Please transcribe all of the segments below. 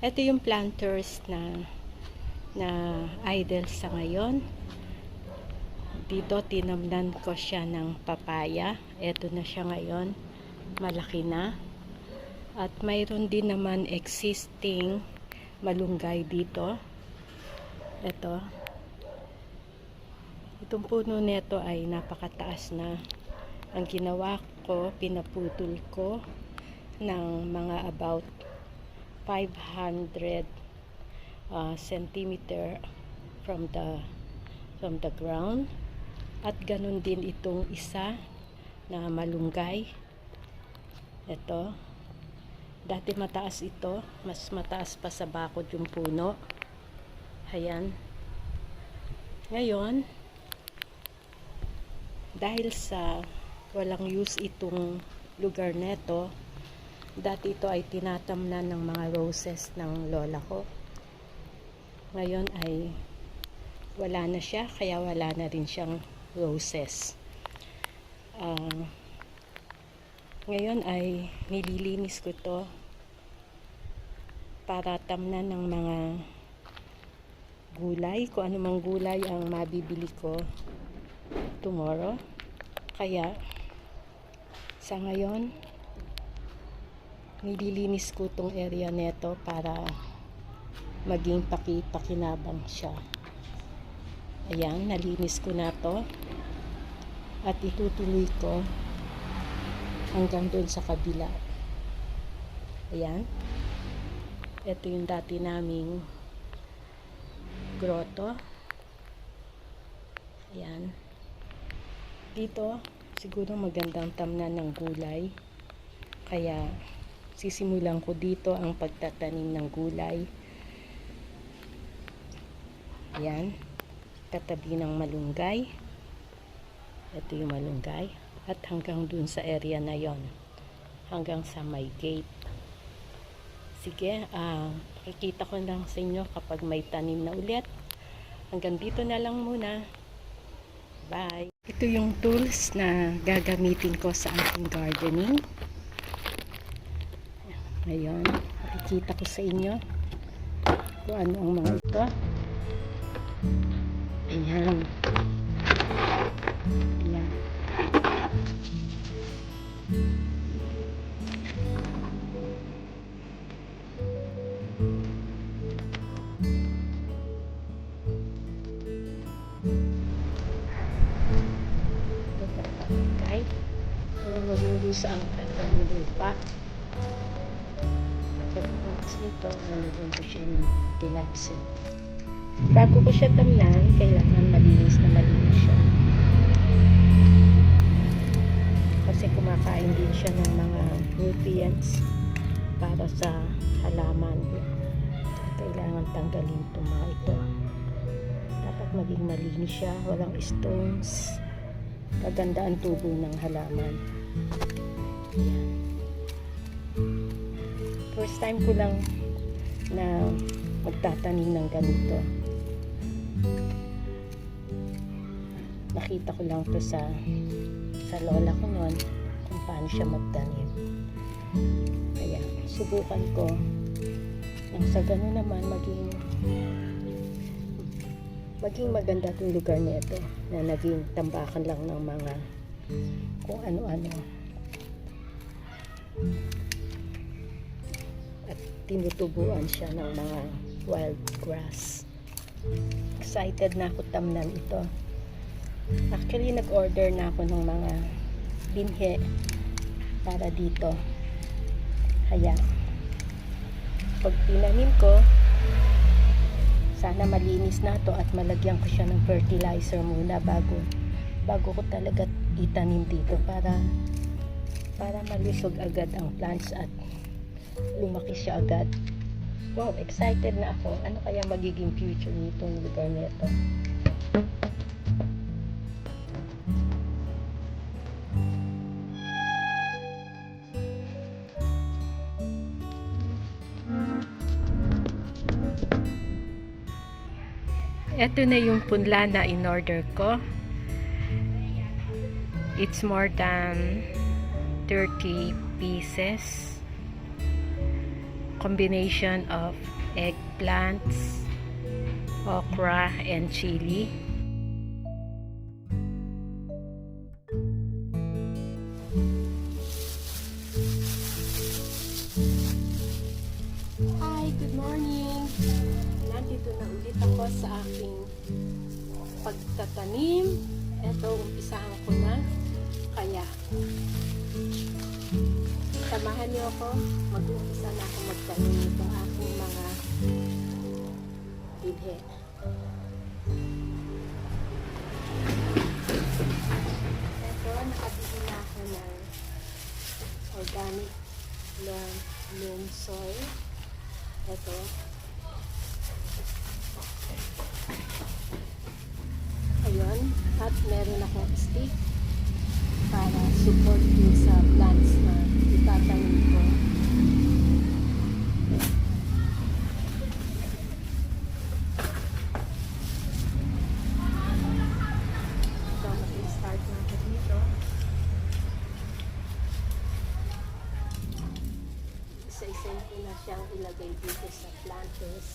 Ito yung planters na idle sa ngayon. Dito tinamnan ko siya ng papaya. Ito na siya ngayon. Malaki na. At mayroon din naman existing malunggay dito. Ito. Itong puno nito ay napakataas na. Ang ginawa ko, pinaputol ko ng mga about 500 centimeter from the ground. At ganun din itong isa na malunggay. Ito. Dati mataas ito. Mas mataas pa sa bakod yung puno. Ayan. Ngayon, dahil sa walang use itong lugar neto, dati ito ay tinatamnan ng mga roses ng lola ko. Ngayon ay wala na siya, kaya wala na rin siyang roses. Ngayon ay nililinis ko to para tamnan ng mga gulay, kung anumang gulay ang mabibili ko tomorrow. Kaya sa ngayon nililinis ko tong area neto para maging pakinabang siya. Ayan, nalinis ko na to at itutuloy ko hanggang doon sa kabila. Ayan, ito yung dati naming grotto. Ayan, dito siguro magandang tamnan ng gulay, kaya sisimulan ko dito ang pagtatanim ng gulay. Ayan, katabi ng malunggay. Ito yung malunggay. At hanggang dun sa area na yon, hanggang sa may gate. Sige, pakikita ko lang sa inyo kapag may tanim na ulit. Hanggang dito na lang muna. Bye! Ito yung tools na gagamitin ko sa aking gardening. Ngayon, pakikita ko sa inyo kung ano ang mga ito. Ayan. Ayan. Okay. Magulis ang lupa. Tapos ito, nalagyan ko siya ng tinapsin. Bago ko siya tamnan, kailangan malinis siya. Kasi kumakain din siya ng mga nutrients para sa halaman. Kailangan tanggalin itong mga ito. Dapat maging malinis siya, walang stones. Maganda ang tubo ng halaman. Ayan. First time ko lang na magtatanim ng ganito. Nakita ko lang to sa lola ko noon kung paano siya magtanim. Kaya subukan ko nang sa gano'n naman maging maganda itong lugar nito na naging tambakan lang ng mga kung ano-ano. At tinutubuan siya ng mga wild grass. Excited na ako tamnan ito. Actually, nag-order na ako ng mga binhi para dito. Kaya pag tinanim ko, sana malinis na to at malagyan ko siya ng fertilizer muna bago ko talaga itanim dito para malusog agad ang plants at lumaki siya agad. Wow, excited na ako. Ano kaya magiging future nitong lugar nito? Ito na yung punla na in-order ko. It's more than 30 pieces. combination of eggplants, okra, and chili. Hi, good morning! Nandito na ulit ako sa aking pagtatanim. Ito, umpisahan ko na. Kaya, samahan niyo ako. Mag-umpisa na ako magtanim itong aking mga bilhe. Ito, nakabili na ako ng organic loam soil. Ito. Ayun. At meron akong stick para support yung sa plants na itatanim ko. So, mag-start na ako dito. Isa-isayin ko na siyang ilagay dito sa planters.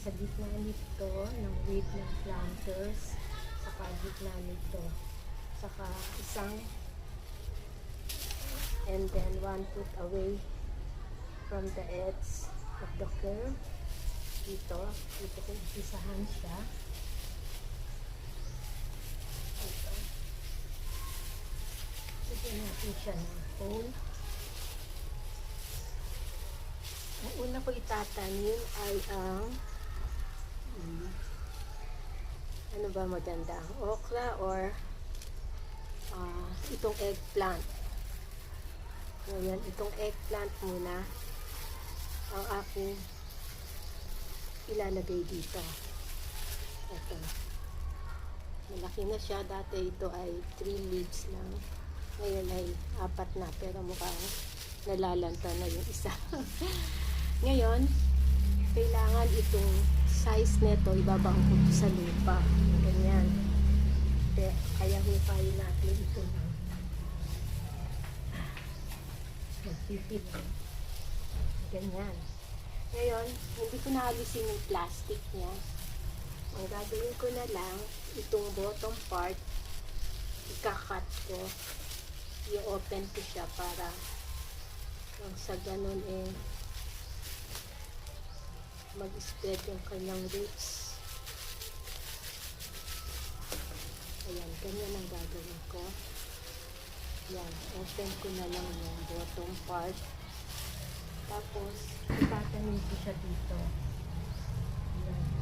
Sa gitna nito, ng weed ng planters, saka gitna nito, saka isang, and then 1 foot away from the edge of the curve. Dito ko umpisahan siya. Dito. Bigyan natin siya ng hole. Ang una ko itatanim ay ang ano ba maganda? Okra or itong eggplant. Ngayon, itong eggplant muna ang aking ilalagay dito. Ito. Malaki na siya. Dati ito ay 3 leaves lang. Ngayon ay 4 na. Pero mukhang nalalanta na yung isa. Ngayon, kailangan itong size nito, ibabaon ko sa lupa. Ganyan. Kaya hupayin natin ito ng magpipit. Ganyan. Ngayon, hindi ko naalisin yung plastic niya. Ang gagawin ko na lang, itong bottom part, ikakat ko. I-open ko siya para sa ganun mag-spread yung kanyang roots. Ayan, ganyan ang gagawin ko. Ayan, open ko na lang yung bottom part. Tapos, itatanim ko siya dito. Ayan.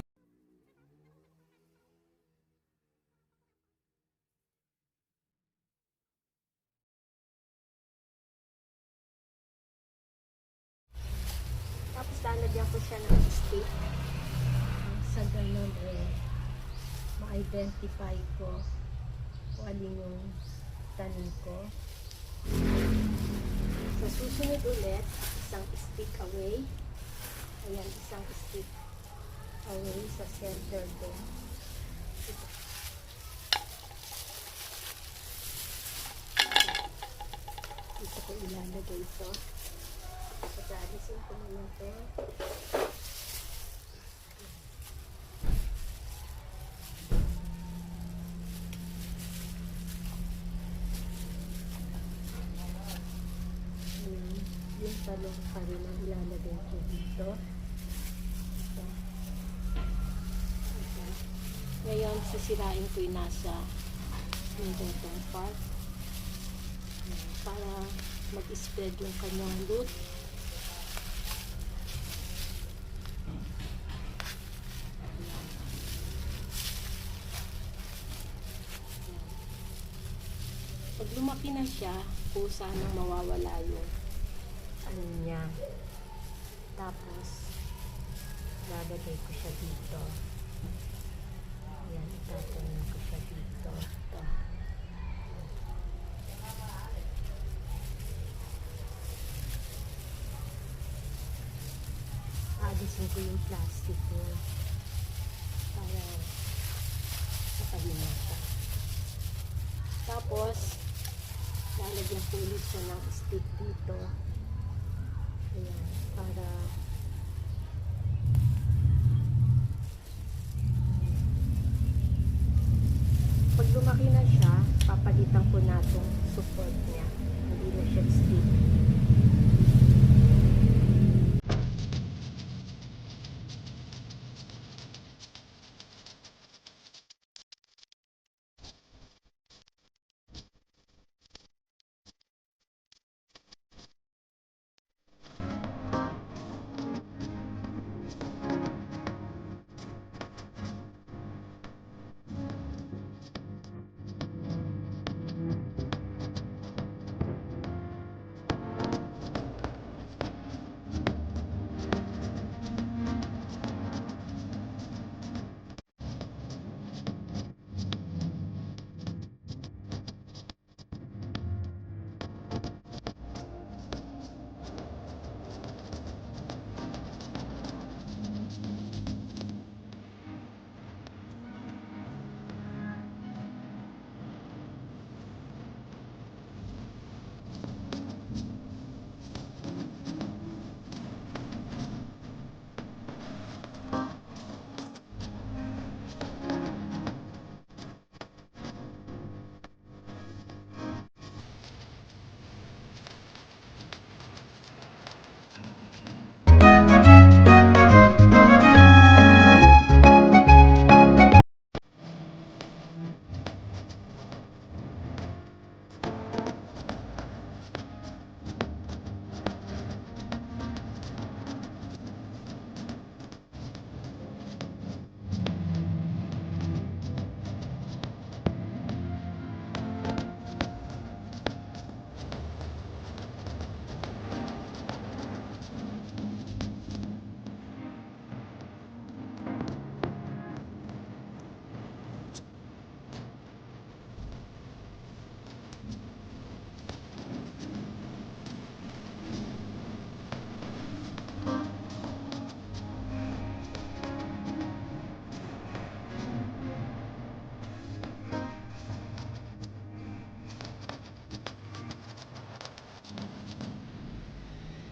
Tapos, lalagyan ko siya ng stick. Sa ganun, ma-identify ko kung alin yung tanim ko. Sa susunod ulit, isang stick away. Ayan, isang stick away sa center din. Dito ko ilalagay ito. Pagkalisin ko naman ito. Yung talong pa rin ang ilalagay ko dito. Ito. Ito. Ngayon, sisirain ko yung nasa bottom part para mag-spread yung kanyang root. Pag lumaki na siya, kusa nang mawawala yung ano niya. Tapos, lalagay ko siya dito. Ayan, itatanim ko siya dito. Ito. Alisin ko yung plastic niya para makahinga siya. Tapos, lalagyan ko ulit siya ng stick dito Ayan, para pag lumaki na siya, papalitan ko na itong support niya. Hindi na siya stick.